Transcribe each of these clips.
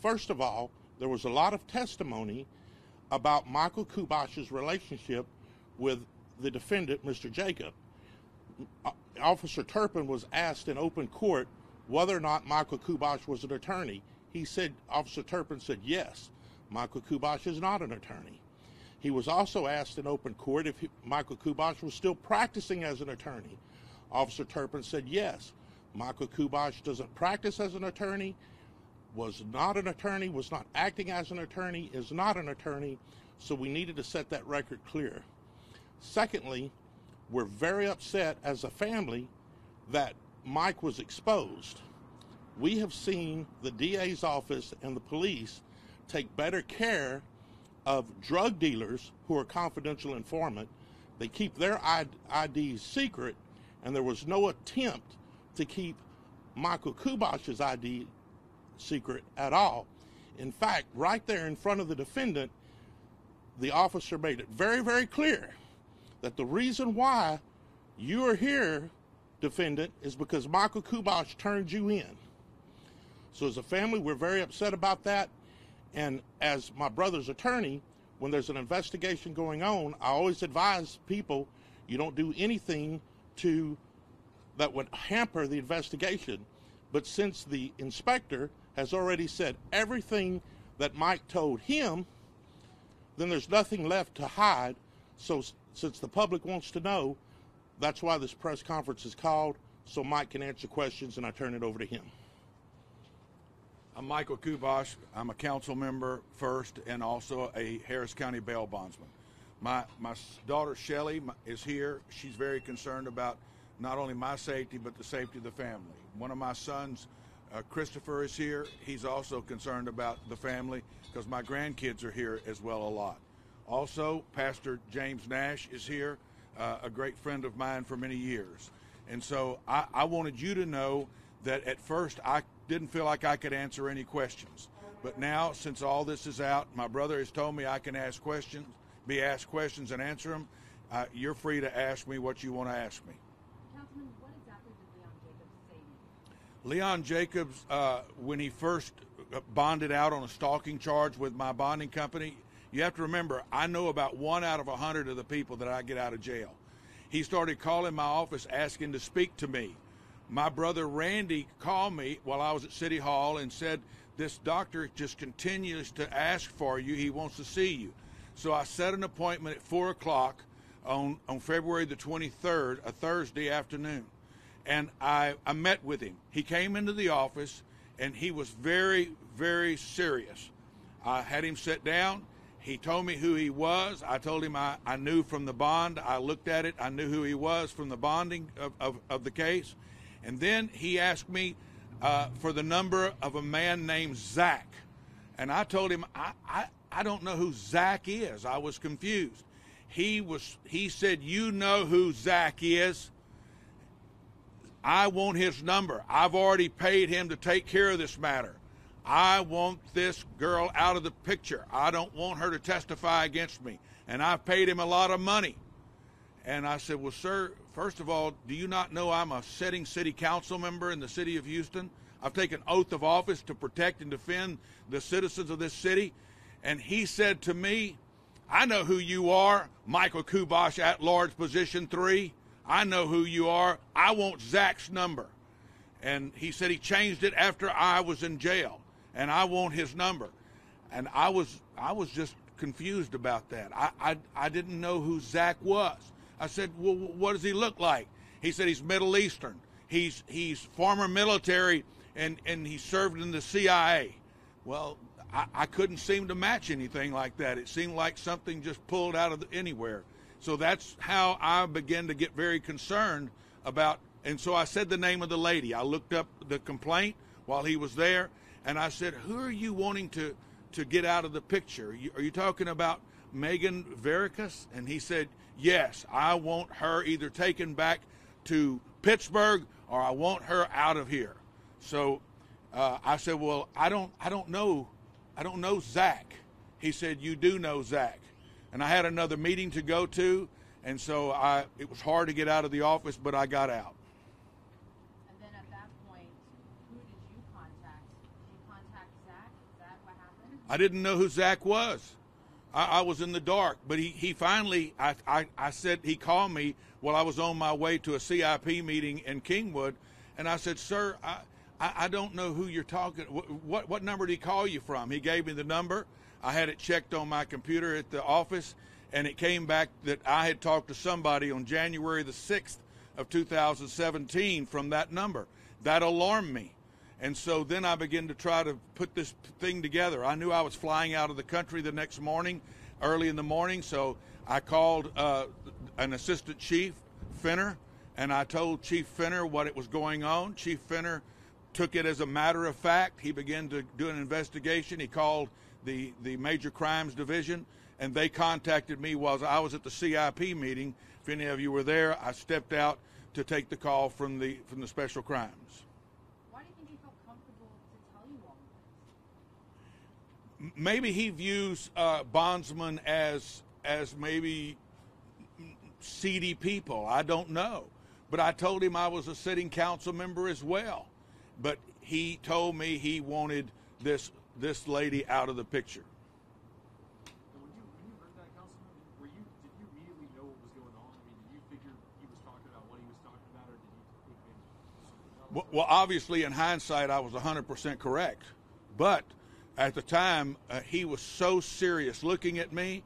First of all, there was a lot of testimony about Michael Kubosh's relationship with the defendant, Mr. Jacob. Officer Turpin was asked in open court whether or not Michael Kubosh was an attorney. Officer Turpin said yes, Michael Kubosh is not an attorney. He was also asked in open court if Michael Kubosh was still practicing as an attorney. Officer Turpin said yes, Michael Kubosh doesn't practice as an attorney, was not an attorney, was not acting as an attorney, is not an attorney, so we needed to set that record clear. Secondly, we're very upset as a family that Mike was exposed. We have seen the DA's office and the police take better care of drug dealers who are confidential informant. They keep their IDs secret, and there was no attempt to keep Michael Kubosh's ID secret at all. In fact, right there in front of the defendant, the officer made it very, very clear that the reason why you are here, defendant, is because Michael Kubosh turned you in. So as a family, we're very upset about that. And as my brother's attorney, when there's an investigation going on, I always advise people you don't do anything that would hamper the investigation. But since the inspector has already said everything that Mike told him, then there's nothing left to hide. So since the public wants to know, that's why this press conference is called, so Mike can answer questions, and I turn it over to him. I'm Michael Kubosh. I'm a council member first and also a Harris County bail bondsman. My daughter Shelly is here. She's very concerned about not only my safety but the safety of the family. One of my sons, Christopher, is here. He's also concerned about the family because my grandkids are here as well a lot. Also, Pastor James Nash is here, a great friend of mine for many years. And so I wanted you to know that at first I didn't feel like I could answer any questions. But now, since all this is out, my brother has told me I can ask questions, be asked questions and answer them. You're free to ask me what you want to ask me. Councilman, what exactly did Leon Jacobs say to you? Leon Jacobs, when he first bonded out on a stalking charge with my bonding company, you have to remember, I know about 1 out of 100 of the people that I get out of jail. He started calling my office asking to speak to me. My brother Randy called me while I was at City Hall and said, this doctor just continues to ask for you. He wants to see you. So I set an appointment at 4 o'clock on February the 23rd, a Thursday afternoon. And I met with him. He came into the office and he was very, very serious. I had him sit down. He told me who he was. I told him I knew from the bond. I looked at it. I knew who he was from the bonding of the case. And then he asked me for the number of a man named Zach. And I told him, I don't know who Zach is. I was confused. He said, you know who Zach is. I want his number. I've already paid him to take care of this matter. I want this girl out of the picture. I don't want her to testify against me. And I've paid him a lot of money. And I said, well, sir, first of all, do you not know I'm a sitting city council member in the city of Houston? I've taken oath of office to protect and defend the citizens of this city. And he said to me, I know who you are, Michael Kubosh, at-large position 3. I know who you are. I want Zach's number. And he said he changed it after I was in jail, and I want his number. And I was just confused about that. I didn't know who Zach was. I said, well, what does he look like? He said he's Middle Eastern. He's former military, and he served in the CIA. Well, I couldn't seem to match anything like that. It seemed like something just pulled out of anywhere. So that's how I began to get very concerned about, and so I said the name of the lady. I looked up the complaint while he was there, and I said, who are you wanting to get out of the picture? Are you talking about Megan Vericus? And he said, yes, I want her either taken back to Pittsburgh or I want her out of here. So I said, well, I don't know Zach. He said, you do know Zach. And I had another meeting to go to, and so it was hard to get out of the office, but I got out. And then at that point, who did you contact? Did you contact Zach? Is that I didn't know who Zach was. I was in the dark, but he finally, I said, he called me while I was on my way to a CIP meeting in Kingwood, and I said, sir, I don't know who you're talking, what number did he call you from? He gave me the number. I had it checked on my computer at the office, and it came back that I had talked to somebody on January the 6th of 2017 from that number. That alarmed me. And so then I began to try to put this thing together. I knew I was flying out of the country the next morning, early in the morning, so I called an assistant chief, Finner, and I told Chief Finner what it was going on. Chief Finner took it as a matter of fact. He began to do an investigation. He called the Major Crimes Division, and they contacted me while I was at the CIP meeting. If any of you were there, I stepped out to take the call from the Special Crimes. Maybe he views bondsmen as maybe seedy people. I don't know. But I told him I was a sitting council member as well. But he told me he wanted this lady out of the picture. When you heard that, Councilman, did you immediately know what was going on? I mean, did you figure he was talking about what he was talking about, or did you think maybe something else? Well, obviously, in hindsight, I was 100% correct. But at the time, he was so serious looking at me.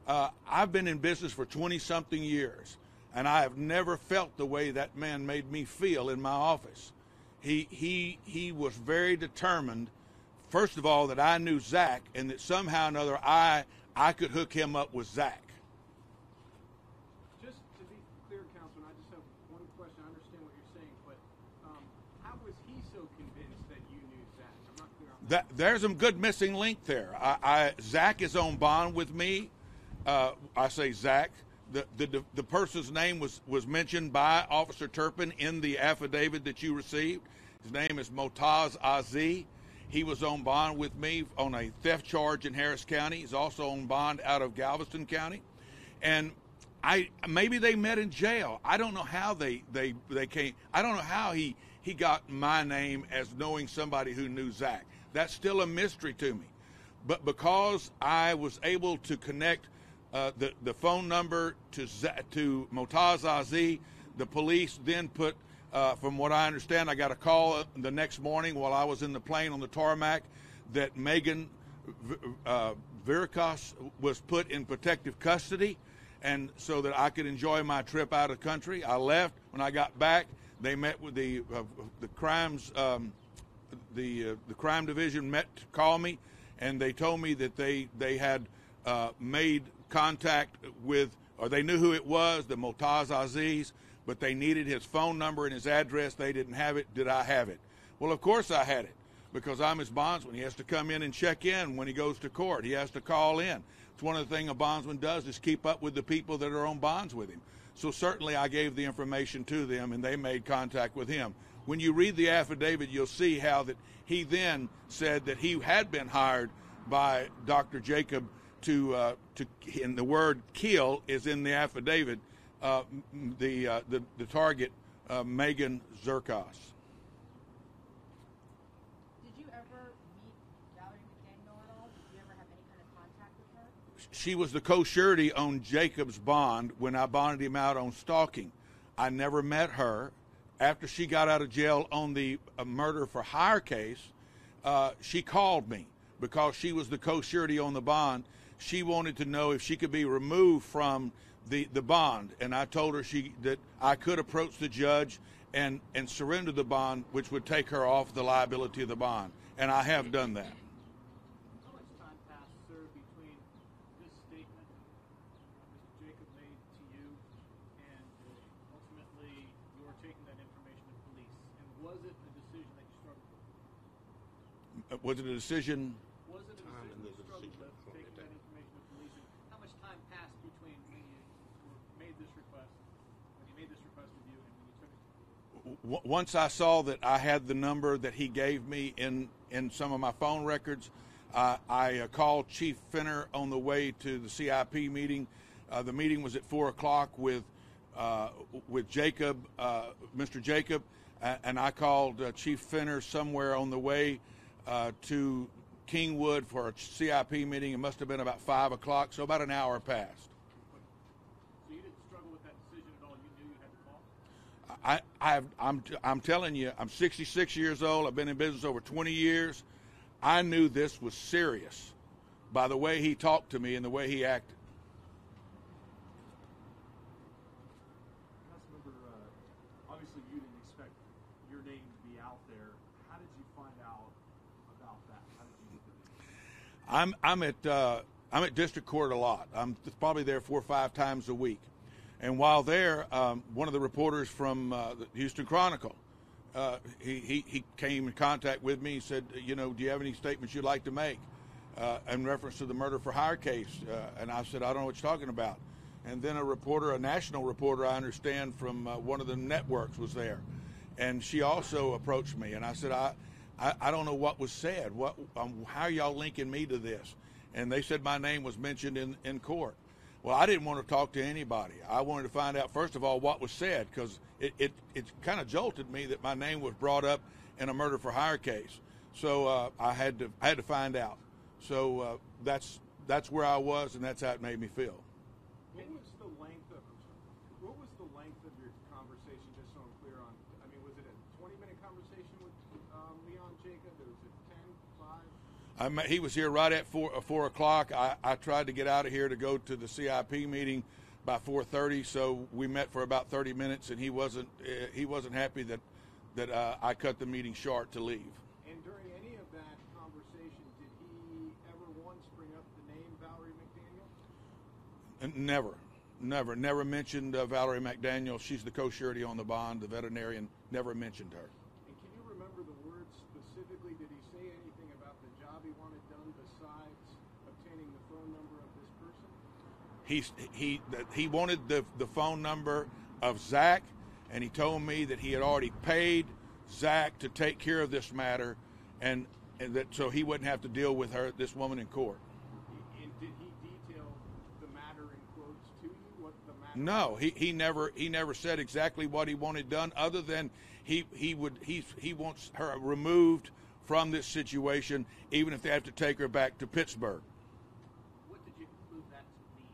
I've been in business for 20-something years, and I have never felt the way that man made me feel in my office. He was very determined, first of all, that I knew Zach, and that somehow or another I could hook him up with Zach. Just to be clear, Councilman, I just have one question. I understand what you're saying, but how was he so convinced that you knew Zach? I'm not clear on that. There's a good missing link there. Zach is on bond with me. I say Zach. The person's name was mentioned by Officer Turpin in the affidavit that you received. His name is Motaz Aziz. He was on bond with me on a theft charge in Harris County. He's also on bond out of Galveston County. And maybe they met in jail. I don't know how they came. I don't know how he got my name as knowing somebody who knew Zach. That's still a mystery to me. But because I was able to connect the phone number to Motaz Aziz, the police then put, from what I understand, I got a call the next morning while I was in the plane on the tarmac that Megan Viracos was put in protective custody, and so that I could enjoy my trip out of the country. I left. When I got back, they met with the crimes, the crime division met to call me, and they told me that they had made contact with, or they knew who it was, the Motaz Aziz, but they needed his phone number and his address. They didn't have it. Did I have it? Well, of course I had it, because I'm his bondsman. He has to come in and check in when he goes to court. He has to call in. It's one of the things a bondsman does, is keep up with the people that are on bonds with him. So certainly I gave the information to them, and they made contact with him. When you read the affidavit, you'll see how that he then said that he had been hired by Dr. Jacob to and the word kill is in the affidavit, the target, Megan Zirkos. Did you ever meet Valerie McDaniel at all? Did you ever have any kind of contact with her? She was the co-surety on Jacob's bond when I bonded him out on stalking. I never met her. After she got out of jail on the murder for hire case, she called me because she was the co-surety on the bond. She wanted to know if she could be removed from the bond, and I told her that I could approach the judge and surrender the bond, which would take her off the liability of the bond, and I have done that. How much time passed, sir, between this statement Mr. Jacob made to you and ultimately your taking that information to police? And was it a decision that you struggled with? Was it a decision? Was it a decision you struggled with, taking that information to police? And how much time passed between when you made this request, of you and when you took it to police? Once I saw that I had the number that he gave me in some of my phone records, I called Chief Finner on the way to the CIP meeting. The meeting was at 4 o'clock with Jacob, Mr. Jacob, and I called Chief Finner somewhere on the way to Kingwood for a CIP meeting. It must have been about 5 o'clock, so about an hour passed. So you didn't struggle with that decision at all? You knew you had to call? I'm telling you, I'm 66 years old. I've been in business over 20 years. I knew this was serious by the way he talked to me and the way he acted. Councilmember, obviously you didn't expect your name to be out there. How did you find out about that? How did you get the news? I'm at district court a lot. I'm probably there 4 or 5 times a week. And while there, one of the reporters from the Houston Chronicle, he came in contact with me. He said, you know, do you have any statements you'd like to make in reference to the murder for hire case? And I said, I don't know what you're talking about. And then a reporter, a national reporter, I understand, from one of the networks was there. And she also approached me. And I said, I don't know what was said. How are y'all linking me to this? And they said my name was mentioned in court. Well, I didn't want to talk to anybody. I wanted to find out, first of all, what was said, because it kind of jolted me that my name was brought up in a murder for hire case. So I had to find out. So that's where I was, and that's how it made me feel. What was the length of your conversation, just so I'm clear on? I mean, was it a 20-minute conversation with Leon Jacob? Or was it 10, 5? He was here right at 4 o'clock. I tried to get out of here to go to the CIP meeting by 4:30, so we met for about 30 minutes, and he wasn't happy that I cut the meeting short to leave. And during any of that conversation, did he ever once bring up the name Valerie McDaniel? Never mentioned Valerie McDaniel. She's the co-surety on the bond. The veterinarian never mentioned her. And can you remember the words specifically? Did he say anything about the job he wanted done besides obtaining the phone number of this person? He wanted the phone number of Zach, and he told me that he had already paid Zach to take care of this matter, and that so he wouldn't have to deal with this woman in court. And did he detail the matter in quotes to you? What the matter? No, he never said exactly what he wanted done, other than he wants her removed from this situation, even if they have to take her back to Pittsburgh. What did you conclude that to mean?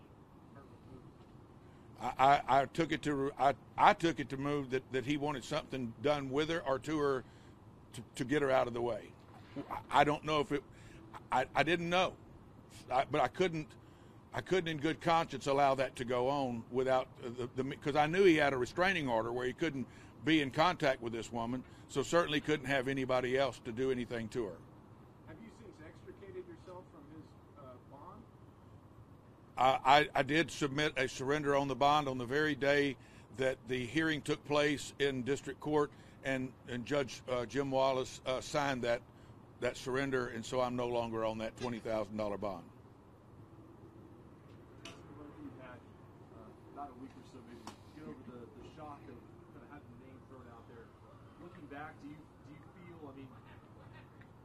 I took it to move that he wanted something done with her or to her to get her out of the way. I don't know if I didn't know, but I couldn't in good conscience allow that to go on without because I knew he had a restraining order where he couldn't be in contact with this woman, so certainly couldn't have anybody else to do anything to her. Have you since extricated yourself from his bond? I did submit a surrender on the bond on the very day that the hearing took place in district court, and Judge Jim Wallace signed that surrender, and so I'm no longer on that $20,000 bond. You had about a week or so maybe get over the shock of kind of having the name thrown out there. Looking back, do you feel? I mean,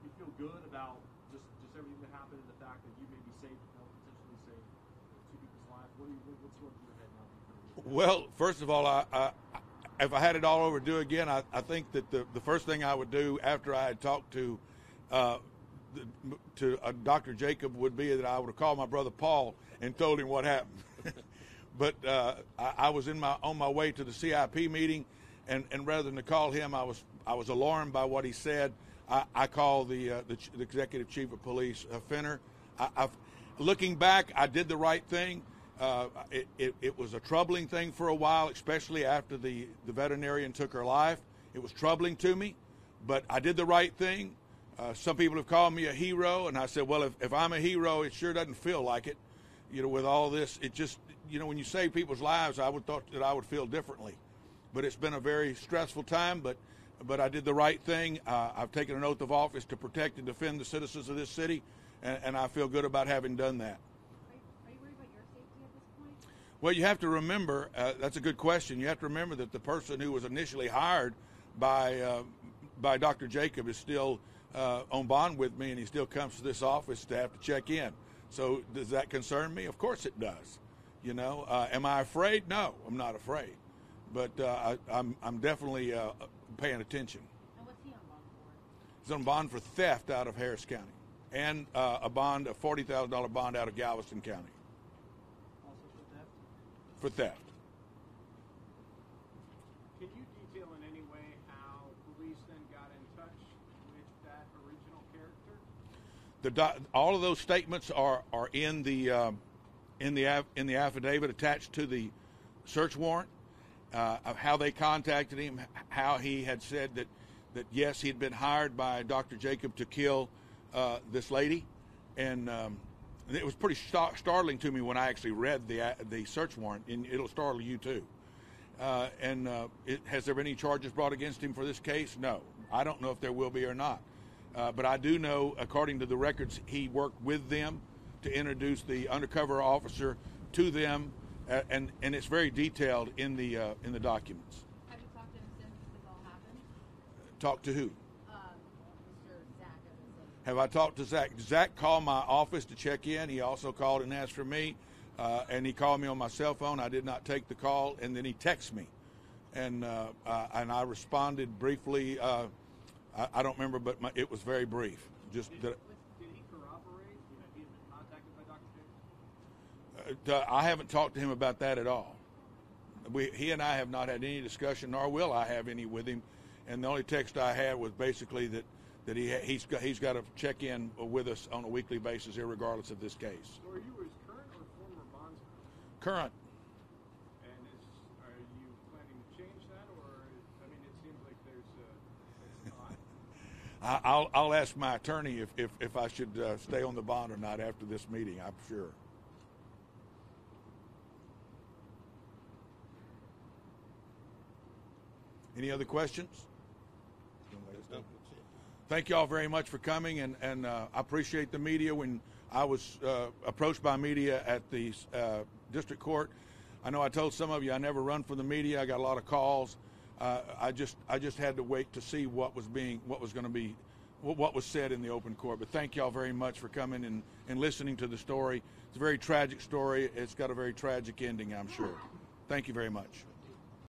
you feel good about just everything that happened and the fact that you maybe saved, potentially saved 2 people's lives? What's going through your head now? Well, first of all, if I had it all over to do again, I think that the first thing I would do after I had talked to Dr. Jacob would be that I would have called my brother Paul and told him what happened. But I was on my way to the CIP meeting, and rather than to call him, I was alarmed by what he said. I called the executive chief of police, Fenner. Looking back, I did the right thing. It was a troubling thing for a while, especially after the veterinarian took her life. It was troubling to me, but I did the right thing. Some people have called me a hero, and I said, well, if I'm a hero, it sure doesn't feel like it. You know, with all this, it just, you know, when you save people's lives, I would thought that I would feel differently. But it's been a very stressful time, but I did the right thing. I've taken an oath of office to protect and defend the citizens of this city, and I feel good about having done that. Are you worried about your safety at this point? Well, you have to remember, that's a good question. You have to remember that the person who was initially hired by Dr. Jacob is still on bond with me, and he still comes to this office to have to check in. So does that concern me? Of course it does. You know, am I afraid? No, I'm not afraid. But I'm definitely paying attention. And what's he on bond for? He's on bond for theft out of Harris County. and a $40,000 bond out of Galveston County Also for theft? for theft. Can you detail in any way how police then got in touch with that original character? All of those statements are in the affidavit attached to the search warrant, of how they contacted him, how he had said that yes, he'd been hired by Dr. Jacob to kill this lady, and it was pretty startling to me when I actually read the search warrant, and it'll startle you too. Has there been any charges brought against him for this case? No. I don't know if there will be or not. But I do know, according to the records, he worked with them to introduce the undercover officer to them, and it's very detailed in the documents. Have you talked to him since this all happened? Talk to who? Mr. Zach, I would say. Have I talked to Zach? Zach called my office to check in. He also called and asked for me, and he called me on my cell phone. I did not take the call, and then he texted me, and I responded briefly. I don't remember, but it was very brief. Just that. Did he corroborate that he had been contacted by Dr. Jacob? I haven't talked to him about that at all. He and I have not had any discussion, nor will I have any with him. And the only text I had was basically that he's got to check in with us on a weekly basis, irregardless of this case. So are you his current or former bondsman? Current. And are you planning to change that, or I mean, it seems like there's a thought. I'll ask my attorney if I should stay on the bond or not after this meeting. I'm sure. Any other questions? Thank you all very much for coming, and I appreciate the media. When I was approached by media at the district court, I know I told some of you I never run from the media. I got a lot of calls. I just had to wait to see what was said in the open court. But thank you all very much for coming and listening to the story. It's a very tragic story. It's got a very tragic ending, I'm sure. Thank you very much.